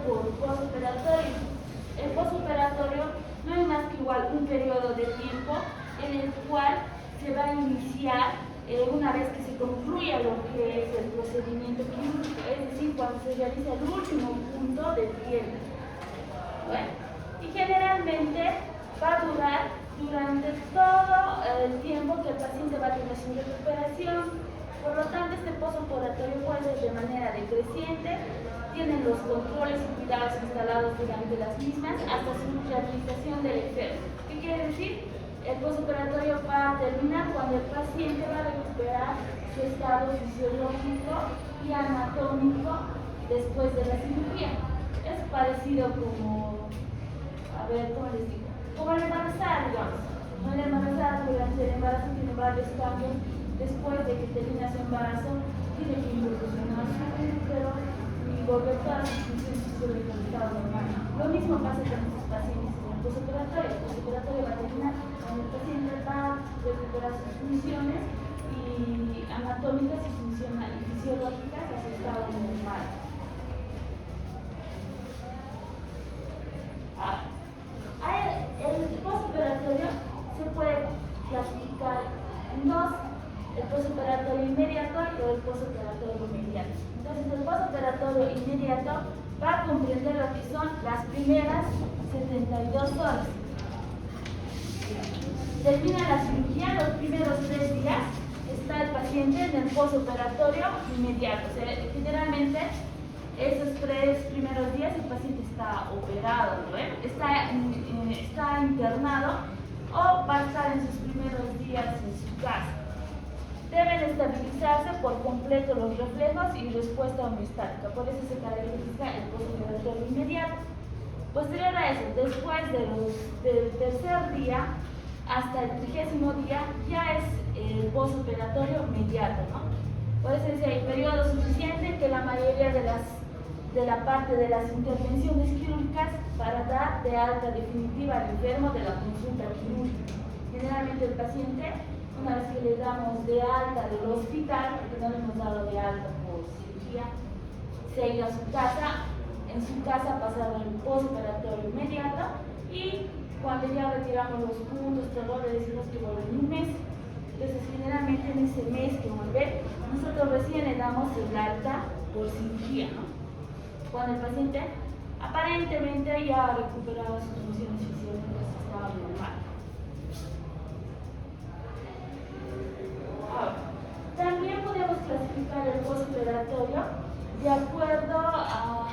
por postoperatorio. El postoperatorio no es más que igual un periodo de tiempo en el cual se va a iniciar una vez que se concluya lo que es el procedimiento quirúrgico, es decir, cuando se realiza el último punto de piel. Bueno, y generalmente va a durar durante todo el tiempo que el paciente va a tener su recuperación. Por lo tanto, este postoperatorio puede ser de manera decreciente, tienen los controles y cuidados instalados durante las mismas hasta su rehabilitación del enfermo. ¿Qué quiere decir? El postoperatorio va a terminar cuando el paciente va a recuperar su estado fisiológico y anatómico después de la cirugía. Es parecido como, ¿cómo les digo? Como el embarazada, digamos. El embarazada durante el embarazo tiene varios cambios. Después de que termina su embarazo, tiene que incursionar su útero y volver todas sus funciones fisiológicas al estado normal. Lo mismo pasa con estos pacientes en el postoperatorio. El postoperatorio va a terminar cuando el paciente va a recuperar sus funciones y anatómicas y fisiológicas a su estado normal. El postoperatorio se puede clasificar en dos: el postoperatorio inmediato y el postoperatorio inmediato. Entonces, el postoperatorio inmediato va a comprender lo que son las primeras 72 horas. Termina la cirugía, los primeros 3 días está el paciente en el postoperatorio inmediato. O sea, generalmente esos 3 primeros días el paciente está operado, ¿no? Está internado o va a estar en sus primeros días en su casa. Deben estabilizarse por completo los reflejos y respuesta homeostática, por eso se caracteriza el postoperatorio inmediato. Posterior a eso, después del tercer día hasta el 30º día, ya es el postoperatorio inmediato, ¿no? Por eso dice, hay periodo suficiente en que la mayoría de la parte de las intervenciones quirúrgicas para dar de alta definitiva al enfermo de la consulta quirúrgica. Generalmente el paciente, una vez que le damos de alta del hospital, porque no le hemos dado de alta por cirugía, se ha ido a su casa, en su casa pasado el postoperatorio inmediato, y cuando ya retiramos los puntos, todo, le decimos que vuelve en un mes. Entonces, generalmente en ese mes que vuelve, nosotros recién le damos el alta por cirugía, ¿no? Cuando el paciente aparentemente ya ha recuperado sus funciones fisiológicas a estado normal. También podemos clasificar el postoperatorio de acuerdo a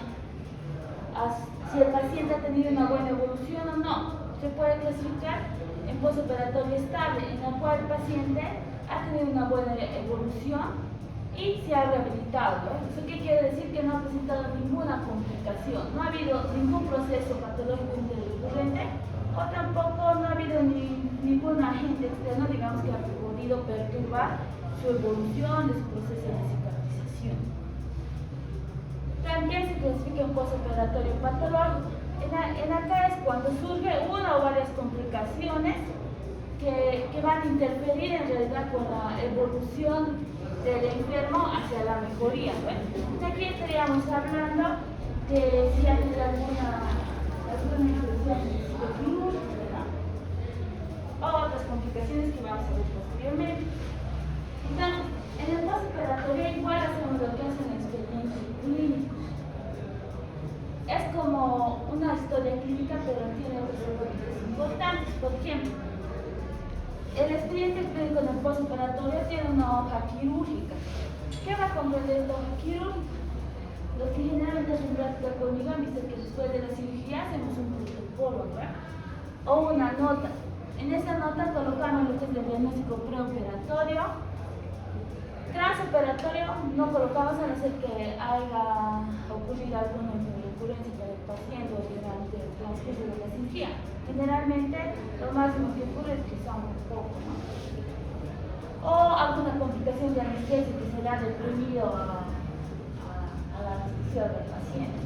si el paciente ha tenido una buena evolución o no. Se puede clasificar en postoperatorio estable, en el cual el paciente ha tenido una buena evolución y se ha rehabilitado, ¿no? ¿Eso qué quiere decir? Que no ha presentado ninguna complicación, no ha habido ningún proceso patológico interrecurrente, o tampoco no ha habido ningún agente externo, digamos, que ha podido perturbar su evolución, de su proceso de cicatrización. También se clasifica un postoperatorio patológico. En acá es cuando surge una o varias complicaciones que van a interferir en realidad con la evolución del enfermo hacia la mejoría, ¿no? Aquí estaríamos hablando de si ha tenido alguna infección o otras complicaciones que vamos a ver posteriormente. Entonces, en el postoperatorio igual hacemos lo que hacen expedientes clínicos. Es como una historia clínica, pero tiene otros elementos importantes. Por ejemplo, el expediente clínico en el postoperatorio tiene una hoja quirúrgica. ¿Qué va a comprender esta hoja quirúrgica? Los que generalmente hacen práctica conmigo han visto que después de la cirugía hacemos un protocolo, ¿verdad? O una nota. En esa nota colocamos lo que es el diagnóstico preoperatorio. Transoperatorio no colocamos a no ser que haya ocurrido alguna recurrencia para el paciente o durante el transcurso de la cirugía. Generalmente lo máximo que ocurre es que son un poco, ¿no? O alguna complicación de anestesia que será deprimido a la anestesia del paciente.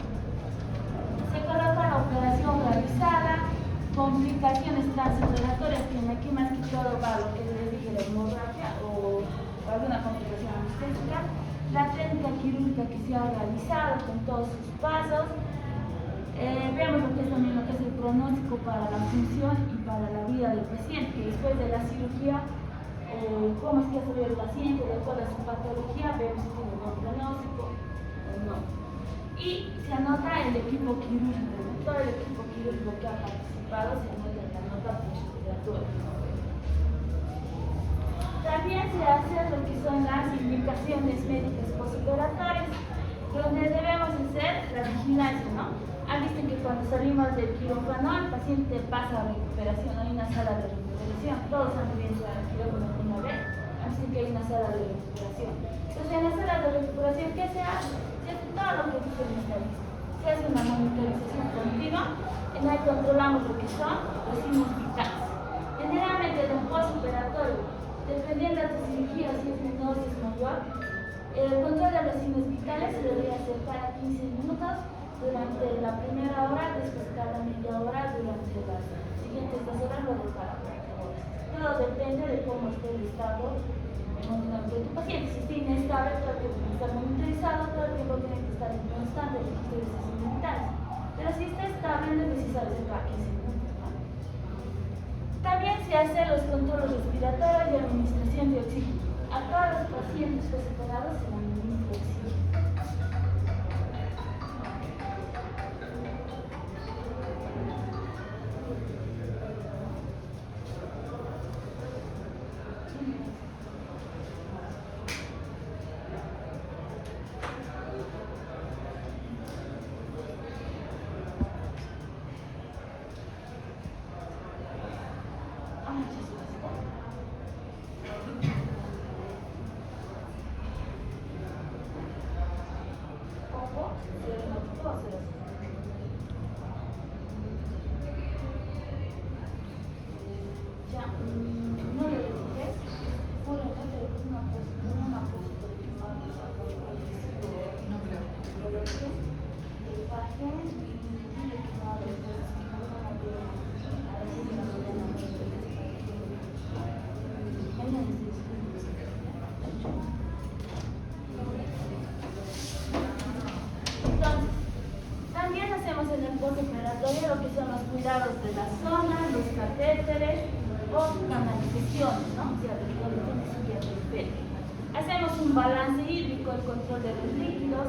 Se coloca la operación realizada, complicaciones transoperatorias, que aquí más que todo va lo que les dije, la hemorragia o alguna complicación anestésica, la técnica quirúrgica que se ha realizado con todos sus pasos, Veamos lo que es también lo que es el pronóstico para la función y para la vida del paciente, que después de la cirugía, cómo es que ha salido el paciente, de acuerdo a su patología, vemos si tiene un buen pronóstico o no. Y se anota el equipo quirúrgico, todo el equipo quirúrgico que ha participado se anota en la nota postoperatoria. También se hace lo que son las indicaciones médicas postoperatorias, donde debemos hacer la vigilancia, ¿no? Han visto que cuando salimos del quirófano el paciente pasa a recuperación, hay una sala de recuperación, todos han visto al quirófano una vez, han visto que hay una sala de recuperación. Entonces en la sala de recuperación, ¿qué se hace? Se hace todo lo que dice el especialista. Se hace una monitorización continua, en la que controlamos lo que son los signos vitales. Generalmente en el postoperatorio, dependiendo de tu cirugía, si es menor, si es mayor, el control de los signos vitales se debería hacer cada 15 minutos durante la primera hora, después cada media hora durante las siguientes 2 horas, luego cada 4 horas. Todo depende de cómo esté el estado hemodinámico de tu paciente. Si está inestable, todo el tiempo tiene que estar monitorizado, todo el tiempo tiene que estar en constante de los signos vitales. Pero si está estable, no es necesario hacer cada 15 minutos, ¿no? También se hacen los controles respiratorios y administración de oxígeno. A todos los pacientes postoperados se les administra oxígeno. Postoperatorio lo que son los cuidados de la zona, los catéteres o canalizaciones, ¿no? O sea, de todo lo que necesita el pecho. Hacemos un balance hídrico, el control de los líquidos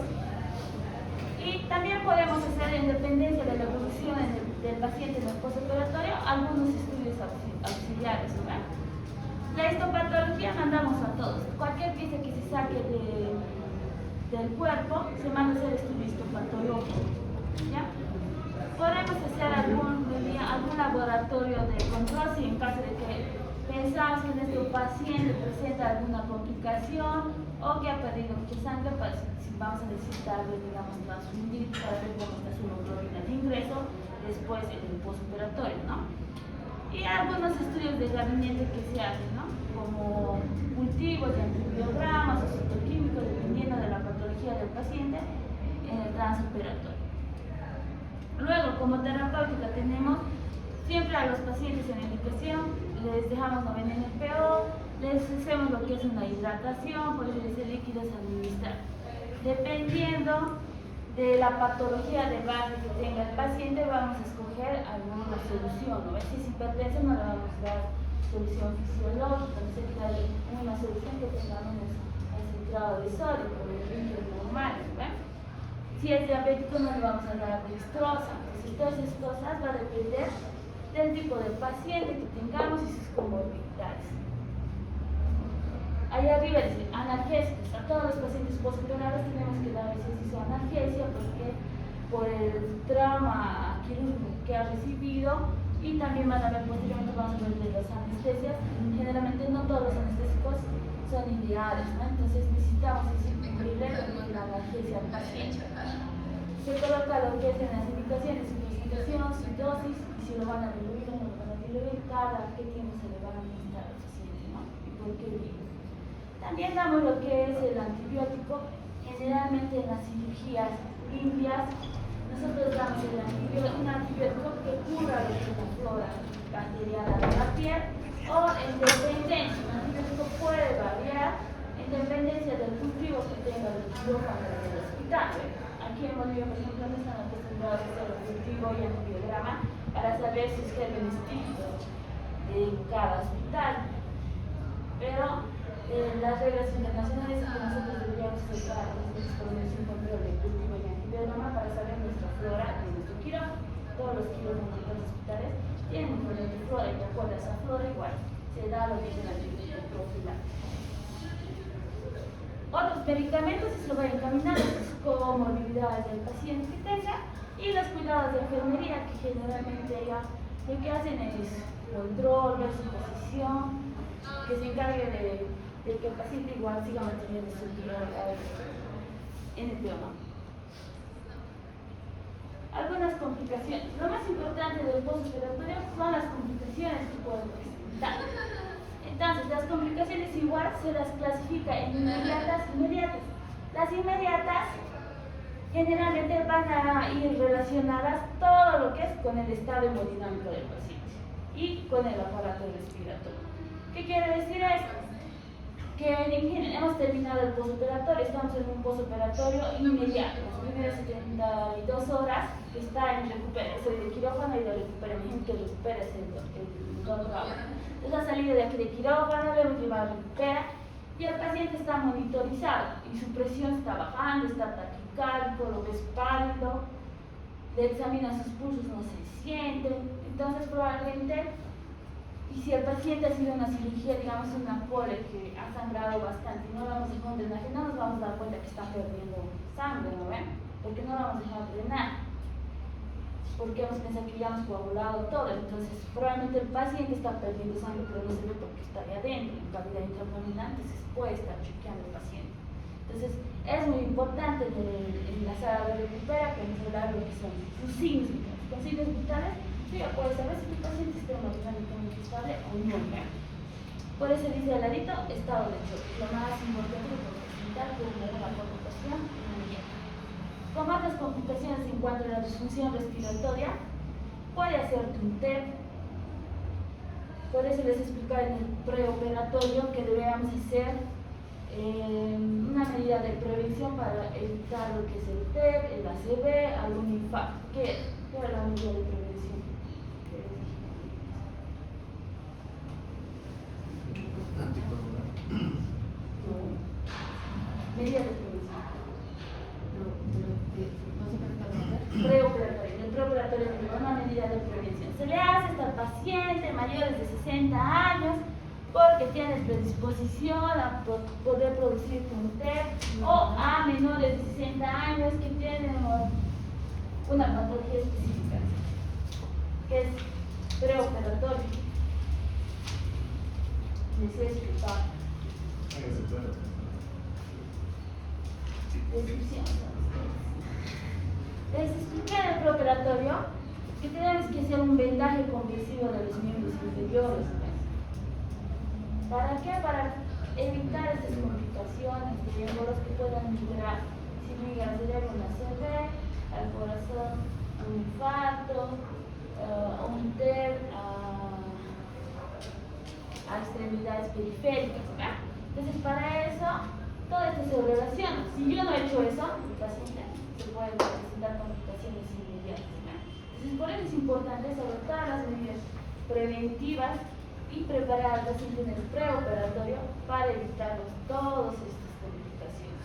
y también podemos hacer, en dependencia de la evolución del paciente en el postoperatorio, algunos estudios auxiliares, ¿verdad? La histopatología mandamos a todos. Cualquier pieza que se saque del cuerpo se manda a hacer estudio histopatológico, ¿ya? Podemos hacer algún laboratorio de control si en caso de que pensamos que nuestro paciente presenta alguna complicación o que ha perdido mucha sangre, pues si vamos a necesitar, digamos, transfundir para ver cómo está su hemoglobina de ingreso después en el postoperatorio, ¿no? Y algunos estudios de gabinete que se hacen, ¿no? Como cultivos de antibiogramas o citoquímicos, dependiendo de la patología del paciente en el transoperatorio. Luego, como terapéutica, tenemos siempre a los pacientes en indicación, les dejamos 9 NPO, les hacemos lo que es una hidratación, por eso ese líquido es administrar. Dependiendo de la patología de base que tenga el paciente, vamos a escoger alguna solución, ¿no? Si es hipertenso, no le vamos a dar solución fisiológica, necesita una solución que tenga menos concentrado de sodio, como el líquido normal, ¿no? Si es diabético, no le vamos a dar dextrosa. Entonces, todas esas cosas va a depender del tipo de paciente que tengamos y sus comorbilidades. Ahí arriba dice analgésicos. A todos los pacientes postoperados tenemos que dar ejercicio de analgesia porque por el trauma quirúrgico que ha recibido, y también van a ver posteriormente, vamos a ver de las anestesias. Generalmente no todos los anestésicos son ideales, ¿no? Entonces necesitamos cubrirle con la analgesia al paciente. Se coloca lo que es en las indicaciones, su presentación, su dosis, y si lo van a diluir o no lo van a diluir, cada qué tiempo se le van a administrar al paciente, ¿no? Y por qué día. También damos lo que es el antibiótico. Generalmente en las cirugías limpias, nosotros damos un antibiótico que cubra lo que es la flora bacteriana de la piel, o en dependencia, un antibiótico puede variar en dependencia del cultivo que tenga el quirófano del hospital. Aquí aquí en Bolivia, por ejemplo, no están acostumbrados a hacer el cultivo y el angiograma para saber sus gérmenes típicos de cada hospital. Pero las reglas internacionales que nosotros deberíamos aceptar es ponerse un control de cultivo y angiograma para saber nuestra flora de nuestro quirófano. Todos los quirófanos de los hospitales tienen diferente flora y de acuerdo a esa flora igual se da lo que es el profiláctico. Otros medicamentos se lo van encaminando las comorbilidades del paciente que tenga y los cuidados de enfermería que generalmente ya lo que hacen es control, ver su posición, que se encargue de que el paciente igual siga manteniendo su vida en el tema. Algunas complicaciones. Lo más importante del postoperatorio son las complicaciones que pueden presentar. Entonces, las complicaciones igual se las clasifica en inmediatas y inmediatas. Las inmediatas generalmente van a ir relacionadas todo lo que es con el estado hemodinámico del paciente y con el aparato respiratorio. ¿Qué quiere decir esto? Que hemos terminado el postoperatorio, estamos en un postoperatorio inmediato. Las primeras 72 horas está en recuperación de quirófano y de recuperación que recupera es el doctor. Entonces ha salido de aquí de quirófano, lo hemos llevado a recupera y el paciente está monitorizado y su presión está bajando, está taquicárdico, lo ves pálido, le examinan sus pulsos, no se siente. Entonces probablemente, y si el paciente ha sido una cirugía, digamos una pole que ha sangrado bastante y no lo vamos a dejar drenar, no nos vamos a dar cuenta que está perdiendo sangre, ¿no ven? Porque no lo vamos a dejar drenar. Porque hemos pensado que ya hemos coagulado todo, entonces probablemente el paciente está perdiendo sangre, pero no se ve porque está ahí adentro, en cavidad intrapulmonar, entonces puede estar chequeando el paciente. Entonces es muy importante en la sala de recupera controlar lo que son sus signos vitales. Con signos vitales, tú ya puedes saber si tu paciente está hemodinámicamente estable o no. Por eso dice al ladito, estado de shock. Lo más importante es presentar como una complicación inmediata. Como otras complicaciones en cuanto a la disfunción respiratoria, puede hacerte un TEP. Por eso les explicaba en el preoperatorio que debemos hacer una medida de prevención para evitar lo que es el TEP, el ACV, algún infarto. ¿Qué es la medida de prevención? Medida de prevención. Preoperatorio. En el preoperatorio es una medida de prevención. Se le hace hasta al paciente mayores de 60 años porque tiene predisposición a poder producir un TEP o a menores de 60 años que tienen una patología específica que es preoperatorio. Necesita descripción. Les expliqué en el preoperatorio que tenemos que hacer un vendaje compresivo de los miembros inferiores. ¿Para qué? Para evitar estas complicaciones de embolos que puedan liberar cirugía al cerebro, una ACV, al corazón, un infarto, un TEP, a extremidades periféricas. ¿verdad? Entonces, para eso, todo esto se relaciona. Si yo no he hecho eso, el paciente se puede presentar complicaciones inmediatas. Entonces, por eso es importante sobre todas las medidas preventivas y preparar al paciente en el preoperatorio para evitar todas estas complicaciones.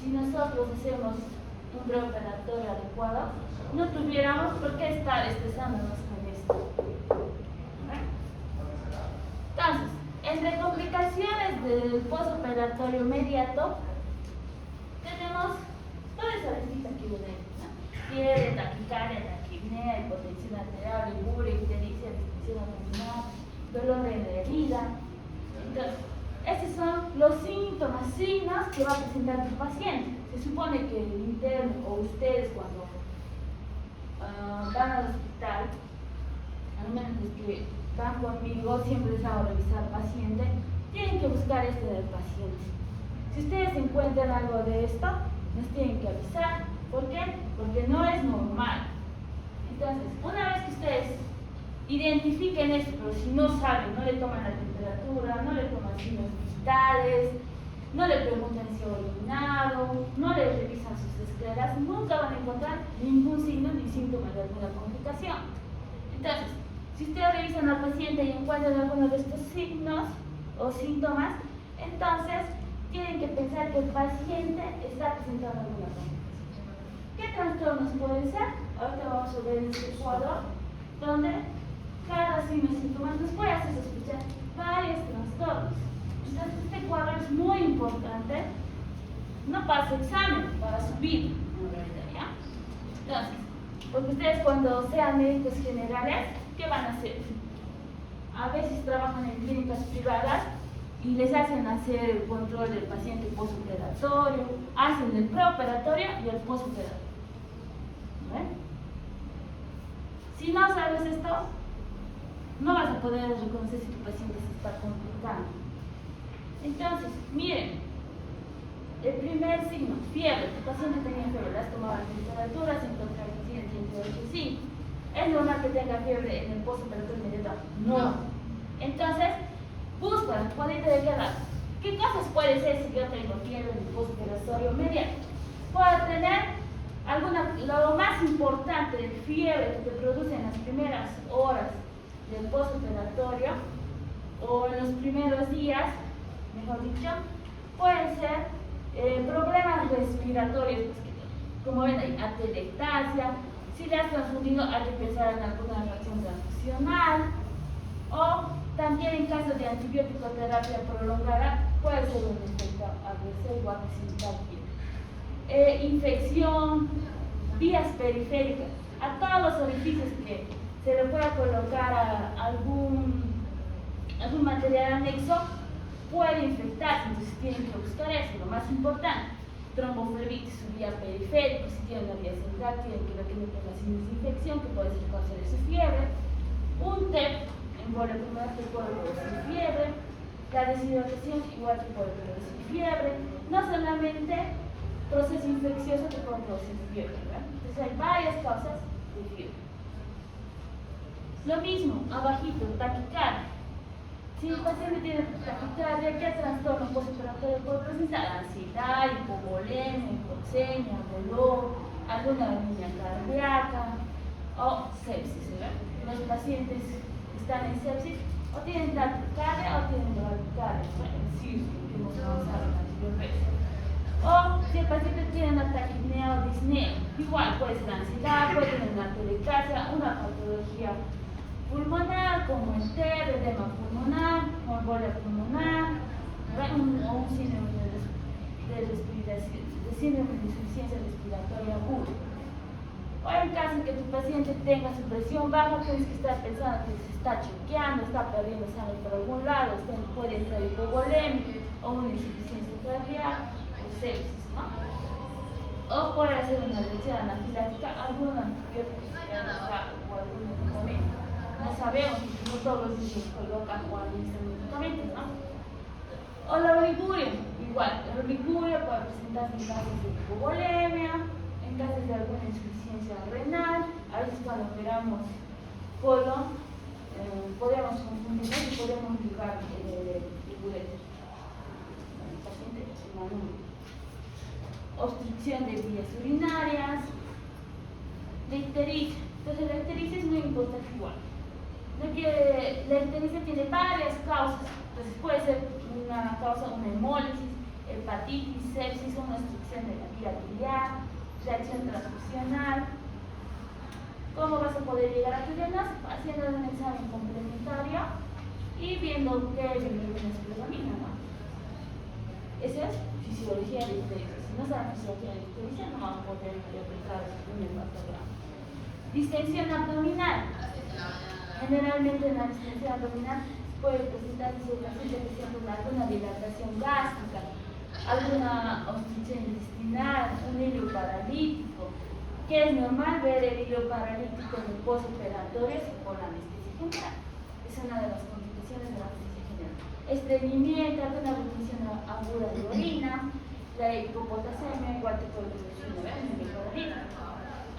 Si nosotros hacemos un preoperatorio adecuado, no tuviéramos por qué estar estresándonos con esto. Entonces, entre complicaciones del postoperatorio inmediato, tenemos toda esa listita que viene ahí, ¿no? Fiebre, taquicardia, taquipnea, hipotensión arterial, urea, ictericia, disfunción abdominal, dolor en la herida. Entonces, estos son los síntomas, signos que va a presentar tu paciente. Se supone que el interno o ustedes cuando van al hospital, al menos los que van conmigo, siempre les hago revisar al paciente, tienen que buscar esto del paciente. Si ustedes encuentran algo de esto, nos tienen que avisar. ¿Por qué? Porque no es normal. Entonces, una vez que ustedes identifiquen esto, pero si no saben, no le toman la temperatura, no le toman signos vitales, no le preguntan si ha orinado, no le revisan sus escleras, nunca van a encontrar ningún signo ni síntoma de alguna complicación. Entonces, si ustedes revisan al paciente y encuentran alguno de estos signos o síntomas, entonces tienen que pensar que el paciente está presentando alguna complicación. ¿Qué trastornos pueden ser? Ahorita vamos a ver en este cuadro, donde cada signo y síntoma nos puede hacer sospechar varios trastornos. Entonces, este cuadro es muy importante, no para su examen, para su vida, en realidad, ¿ya? Entonces, porque ustedes cuando sean médicos generales, ¿qué van a hacer? A veces trabajan en clínicas privadas y les hacen hacer el control del paciente postoperatorio, hacen el preoperatorio y el postoperatorio. ¿Ven? Si no sabes esto, no vas a poder reconocer si tu paciente se está complicando. Entonces, miren, el primer signo, fiebre. Tu paciente tenía fiebre, las tomaba la temperatura, se encontraba en 185. ¿Es normal que tenga fiebre en el postoperatorio inmediato? No. Entonces, busca, puede identificar qué cosas puede ser si yo tengo fiebre en el postoperatorio inmediato. Puedo tener lo más importante de fiebre que te produce en las primeras horas del postoperatorio o en los primeros días, mejor dicho, pueden ser problemas respiratorios, como ven hay atelectasia. Si le has transfundido hay que pensar en alguna reacción transfusional, o también en caso de antibiótico terapia prolongada puede ser un efecto adverso igual que sin infección, vías periféricas, a todos los orificios que se le pueda colocar a algún material anexo puede infectarse, entonces tienen que buscar eso, lo más importante. Tromboflebitis, su vía periférica, si tiene una vía central, tienen que ver que no tenga signos de infección, que puede ser causa de su fiebre. Un TEP, embolia pulmonar, que puede producir fiebre. La deshidratación, igual que puede producir fiebre. No solamente proceso infeccioso que puede producir fiebre, ¿verdad? Entonces hay varias causas de fiebre. Lo mismo, abajito, taquicardia. Si el paciente tiene taquicardia, ¿qué trastorno postoperatorio puede presentar? Ansiedad, hipovolemia, hipoxemia, dolor, alguna arritmia cardíaca o sepsis, ¿verdad? Los pacientes que están en sepsis o tienen taquicardia o tienen bradicardia, el círculo que hemos avanzado anteriormente. O si el paciente tiene una taquipnea o disnea, igual puede ser ansiedad, puede tener una atelectasia, una patología pulmonar como el TED, edema pulmonar, embolia pulmonar, o un síndrome de síndrome de insuficiencia respiratoria aguda. O en caso que tu paciente tenga su presión baja, tienes que estar pensando que se está choqueando, está perdiendo sangre por algún lado, puede ser hipovolemia o una insuficiencia cardíaca o sepsis, ¿no? O puede ser una reacción anafiláctica, algún antibiótico o algún medicamento. No sabemos, no todos los niños colocan o administran medicamentos, ¿no? O la oliguria, igual, la oliguria puede presentarse en casos de hipovolemia, en casos de alguna insuficiencia renal, a veces cuando operamos colon, podemos confundirnos y podemos ligar el ureter. El paciente obstrucción de vías urinarias, la ictericia. Entonces la ictericia es muy importante igual. La ictericia tiene varias causas, entonces puede ser una causa, una hemólisis, hepatitis, sepsis, una obstrucción de la vía biliar, reacción transfusional. ¿Cómo vas a poder llegar a tu diagnóstico? Haciendo un examen complementario y viendo qué bilirrubinas predomina, ¿no? Eso es fisiología de ictericia. Si no saben fisiología de ictericia, no van a poder interpretar un hepatograma. Distensión abdominal. Generalmente en la distensión abdominal puede presentarse si el paciente presenta alguna dilatación gástrica, alguna obstrucción intestinal, un hilo paralítico, que es normal ver el hilo paralítico en el postoperatorio con la anestesia general. Es una de las complicaciones de la anestesia general. Estreñimiento, alguna retención aguda de orina, la hipopotasemia, igual que puede producir un hilo paralítico.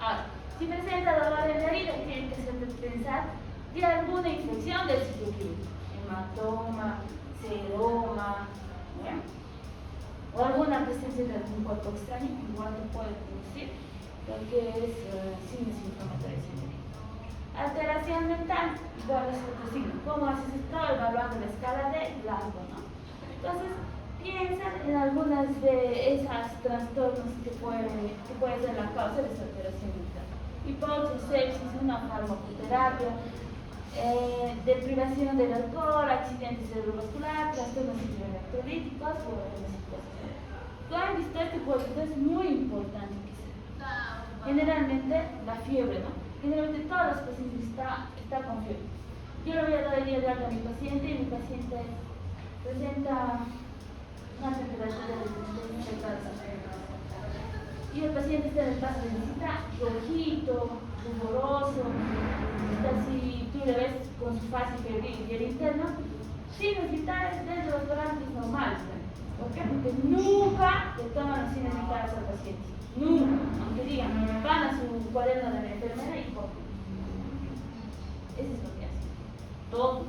Ahora, si presenta dolor en la herida, tiene que ser pensar de alguna infección del citoclínico, hematoma, seroma, ¿ya? o alguna presencia de algún cuerpo extraño, igual lo puede producir lo que es signos inflamatorios en el hígado. Alteración mental, igual es otro signo, como si se estaba evaluando la escala de Glasgow, ¿no? Entonces, piensan en algunas de esas trastornos que puede ser la causa de esa alteración mental. Hipótesis, sepsis, una farmacoterapia, deprivación del alcohol, accidente cerebrovascular, trastornos hidroelectrolíticos, por algunas situaciones. Como han visto, este cuadrito es muy importante que se dé. Generalmente la fiebre, ¿no? Generalmente todos los pacientes están con fiebre. Yo le voy a dar el día de alta a mi paciente y mi paciente presenta una temperatura de 36 grados. Y el paciente está en el paso de visita rojito, ruboroso, está así, tú le ves con su fase febril y el interno, signos vitales dentro de los parámetros normales. ¿Por qué? Porque nunca le toman los signos vitales al paciente. Nunca, aunque digan, van a su cuaderno de la enfermera y copian. Eso es lo que hacen. Todos.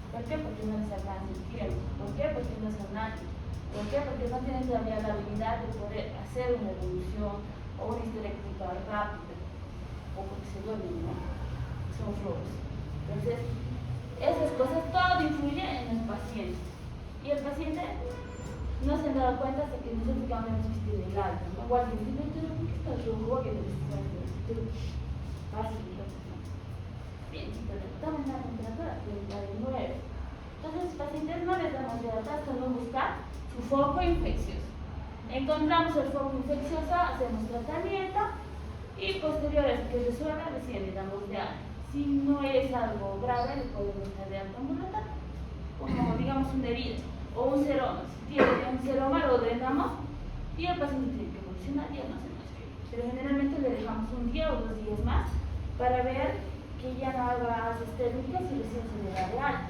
¿Por qué? Porque no les alcanza el tiempo. ¿Por qué? Porque no son nadie. ¿Por qué? Porque no tienen todavía la habilidad de poder hacer una evolución o una histerectomía rápida, o porque se duermen, ¿no? Son flojos. Entonces, esas cosas, todo influye en el paciente. Y el paciente no se han dado cuenta hasta que nosotros cambiamos vestir el alto, ¿no? Igual que dicen, pero ¿por qué estás rojo? Que te vestir fácil, entonces, ¿no? Bien, chicos, estamos en la temperatura 39. Entonces, los pacientes no les damos de alta hasta no buscar su foco infeccioso. Encontramos el foco infeccioso, hacemos tratamiento y posterior a que resuelva, recién le damos de alta. Si no es algo grave, le podemos dar de alta ambulatoria, como digamos una herida o un seroma. Si tiene un seroma, lo drenamos y el paciente tiene que evolucionar y no se nos fiebre. Pero generalmente le dejamos un día o 2 días más para ver que ya no haga bases térmicas y recién se le da de alta.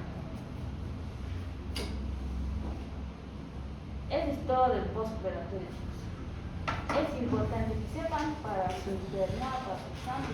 Eso es todo del postoperatorio. Es importante que sepan para su internado, para su examen,